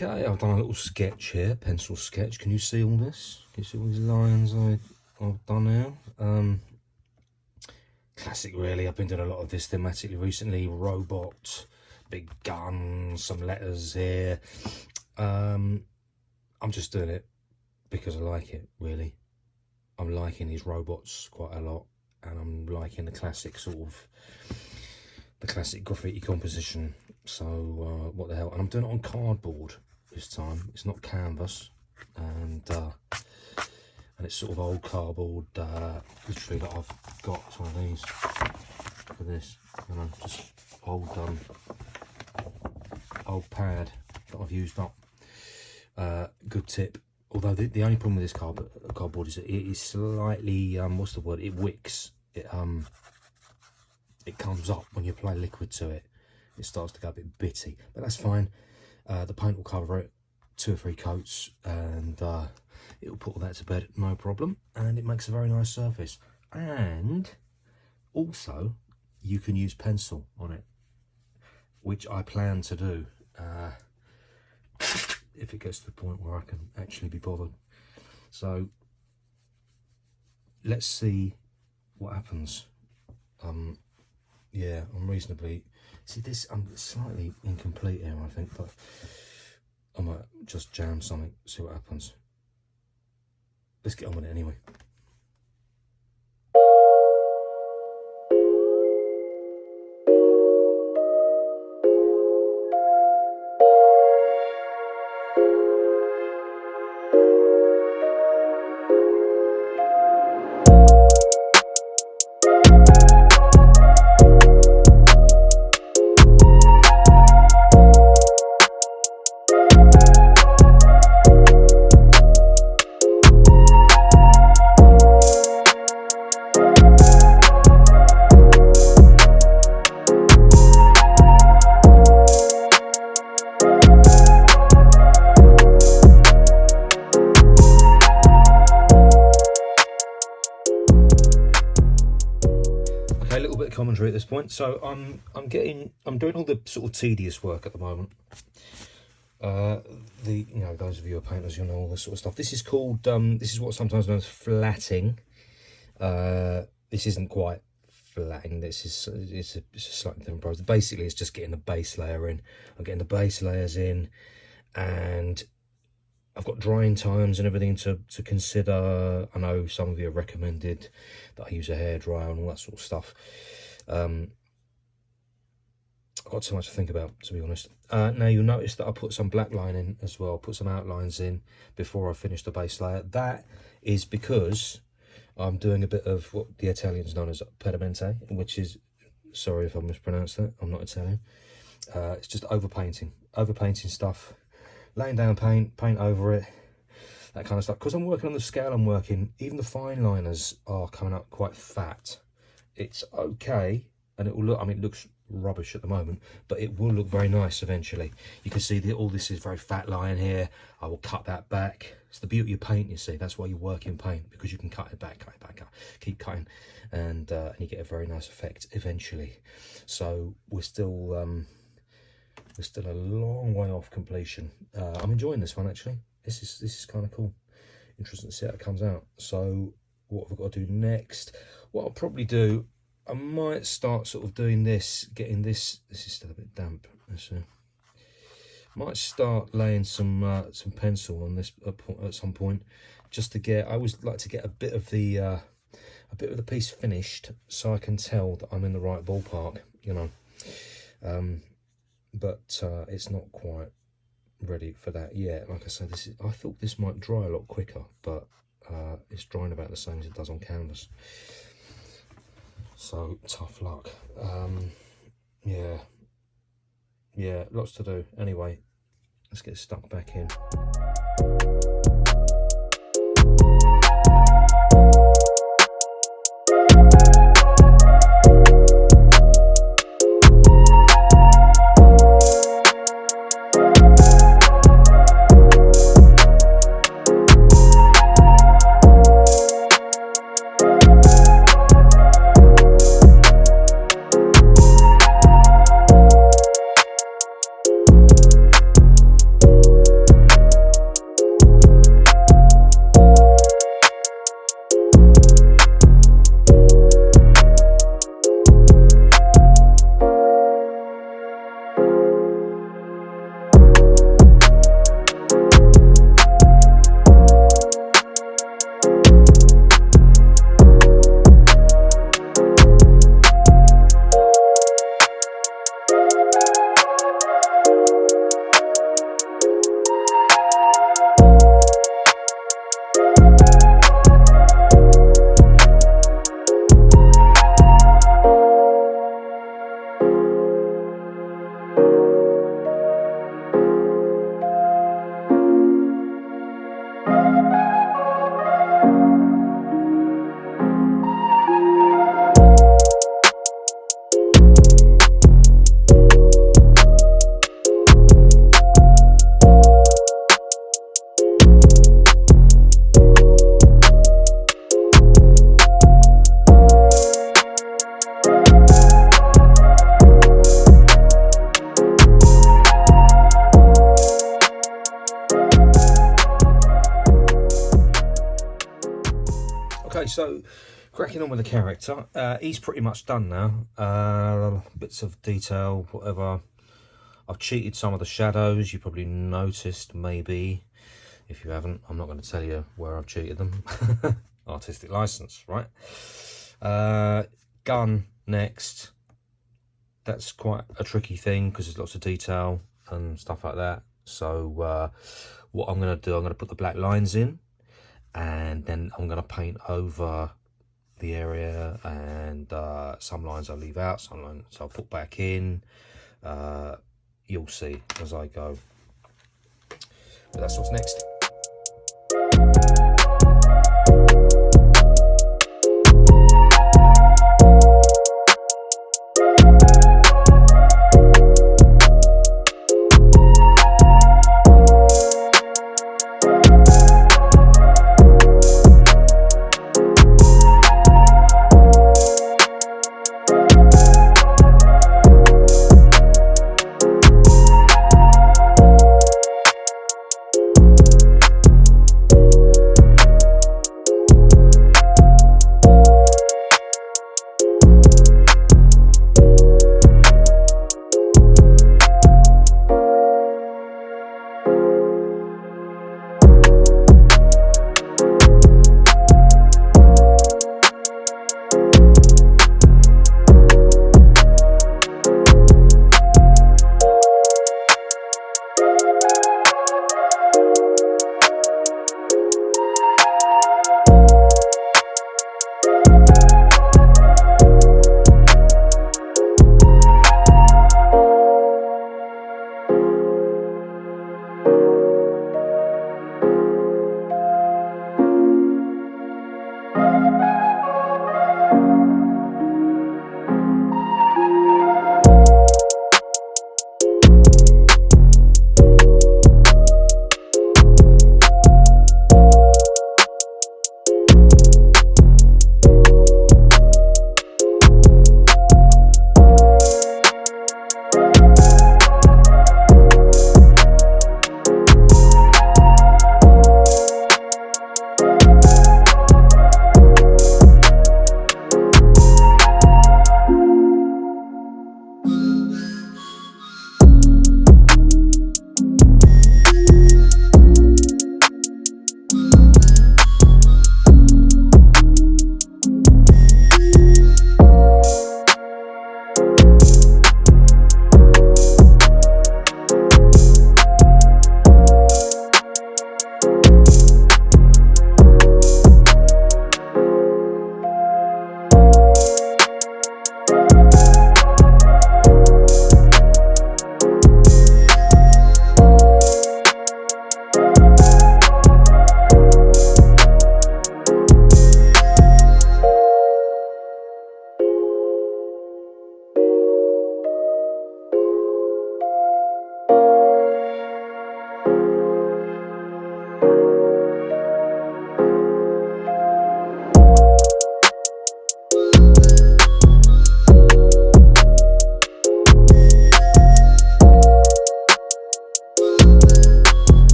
Okay, I've done a little sketch here, pencil sketch. Can you see all this? Can you see all these lines I've done now? Classic really, I've been doing a lot of this thematically recently. Robot, big guns, some letters here. I'm just doing it because I like it, really. I'm liking these robots quite a lot, and I'm liking the classic graffiti composition. So what the hell, and I'm doing it on cardboard this time. It's not canvas, and it's sort of old cardboard, literally, that I've got. It's one of these. Look at this, you know, just old pad that I've used up. Good tip. Although the only problem with this cardboard is that it is slightly, what's the word? It wicks. It comes up when you apply liquid to it. It starts to go a bit bitty, but that's fine. The paint will cover it, 2 or 3 coats, and it will put all that to bed, no problem. And it makes a very nice surface. And also, you can use pencil on it, which I plan to do if it gets to the point where I can actually be bothered. So let's see what happens. Yeah, I'm reasonably, see this, I'm slightly incomplete here, I think, but I might just jam something, see what happens. Let's get on with it anyway. A little bit of commentary at this point. So I'm doing all the sort of tedious work at the moment. Those of you who are painters, you'll know all this sort of stuff. This is called this is what's sometimes known as flatting. This isn't quite flatting. It's a slightly different process. Basically, it's just getting the base layer in. I'm getting the base layers in, and I've got drying times and everything to consider. I know some of you have recommended that I use a hairdryer and all that sort of stuff. I've got too much to think about, to be honest. Now you'll notice that I put some black line in as well, put some outlines in before I finish the base layer. That is because I'm doing a bit of what the Italians know as pedamente, which is, sorry if I mispronounced that, I'm not Italian. It's just overpainting stuff. Laying down paint over it, that kind of stuff. Because I'm working on the scale I'm working, even the fine liners are coming up quite fat. It's okay, and it will look, I mean, it looks rubbish at the moment, but it will look very nice eventually. You can see that all this is very fat line here. I will cut that back. It's the beauty of paint, you see. That's why you work in paint, because you can cut it back, keep cutting, and you get a very nice effect eventually. So we're still a long way off completion. I'm enjoying this one, actually. This is kind of cool. Interesting to see how it comes out. So what have I got to do next? What I'll probably do, I might start sort of doing this, getting this is still a bit damp. Might start laying some pencil on this at some point, just to get, I always like to get a bit of the piece finished, so I can tell that I'm in the right ballpark, you know. But it's not quite ready for that yet. Like I said, I thought this might dry a lot quicker, but it's drying about the same as it does on canvas. So tough luck. Yeah, lots to do. Anyway, let's get stuck back in. so cracking on with the character. He's pretty much done now. Bits of detail, whatever. I've cheated some of the shadows. You probably noticed, maybe. If you haven't, I'm not going to tell you where I've cheated them. Artistic license, right? Gun next. That's quite a tricky thing because there's lots of detail and stuff like that. So what I'm going to do, I'm going to put the black lines in, and then I'm going to paint over the area, and some lines I'll leave out, some lines I'll put back in. You'll see as I go. But that's what's next.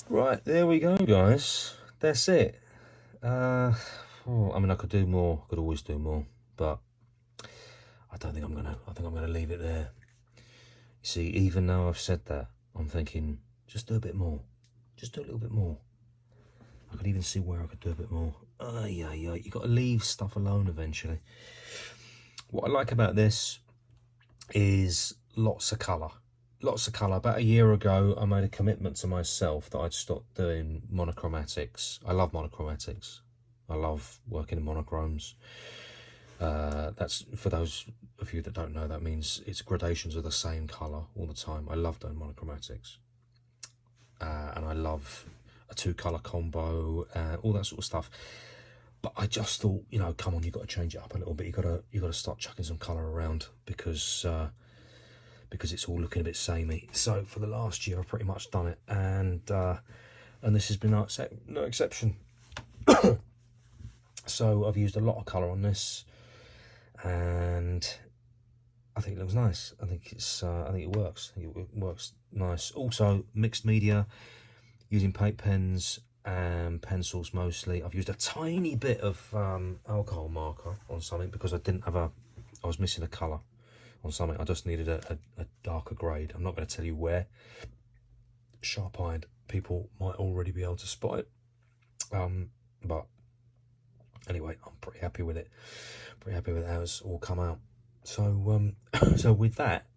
Right, there we go, guys. That's it. I mean, I could do more. I could always do more, but I don't think I'm gonna. I think I'm gonna leave it there. You see, even though I've said that, I'm thinking just do a bit more. Just do a little bit more. I could even see where I could do a bit more. Yeah. You got to leave stuff alone eventually. What I like about this is lots of colour. Lots of colour. About a year ago, I made a commitment to myself that I'd stop doing monochromatics. I love monochromatics. I love working in monochromes. That's, for those of you that don't know, that means it's gradations of the same colour all the time. I love doing monochromatics. And I love a 2-colour combo, all that sort of stuff. But I just thought, you know, come on, you've got to change it up a little bit. You got to start chucking some colour around because it's all looking a bit samey. So for the last year, I've pretty much done it, and this has been no exception. So I've used a lot of colour on this, and I think it looks nice. I think it works. I think it works nice. Also, mixed media. using paint pens and pencils mostly. I've used a tiny bit of alcohol marker on something because I was missing a colour on something. I just needed a darker grade. I'm not going to tell you where. Sharp-eyed people might already be able to spot it. But anyway, I'm pretty happy with it. Pretty happy with how it's all come out. So so with that,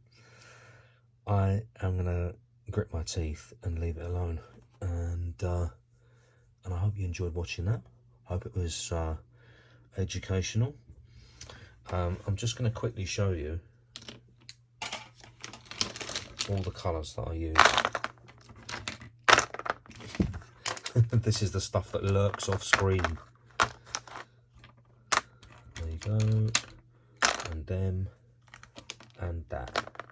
I am gonna grit my teeth and leave it alone. And I hope you enjoyed watching that. I hope it was educational. I'm just gonna quickly show you all the colours that I use. This is the stuff that lurks off screen. There you go, and them, and that.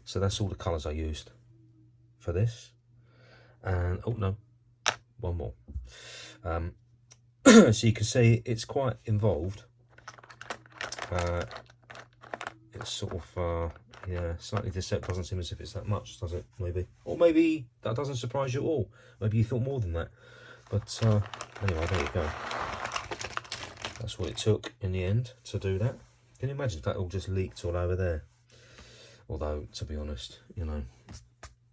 So that's all the colours I used for this. And oh no, one more. So you can see it's quite involved. It's sort of yeah, slightly deceptive. Doesn't seem as if it's that much, does it? Maybe, or maybe that doesn't surprise you at all. Maybe you thought more than that. But anyway, there you go. That's what it took in the end to do that. Can you imagine if that all just leaked all over there? Although, to be honest, you know,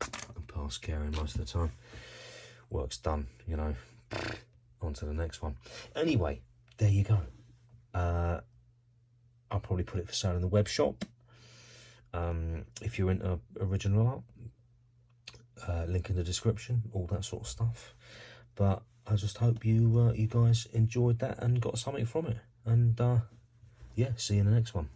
I'm past caring most of the time. Work's done, you know. On to the next one. Anyway, there you go. I'll probably put it for sale in the web shop. If you're into original art, link in the description, all that sort of stuff. But I just hope you you guys enjoyed that and got something from it. And yeah, see you in the next one.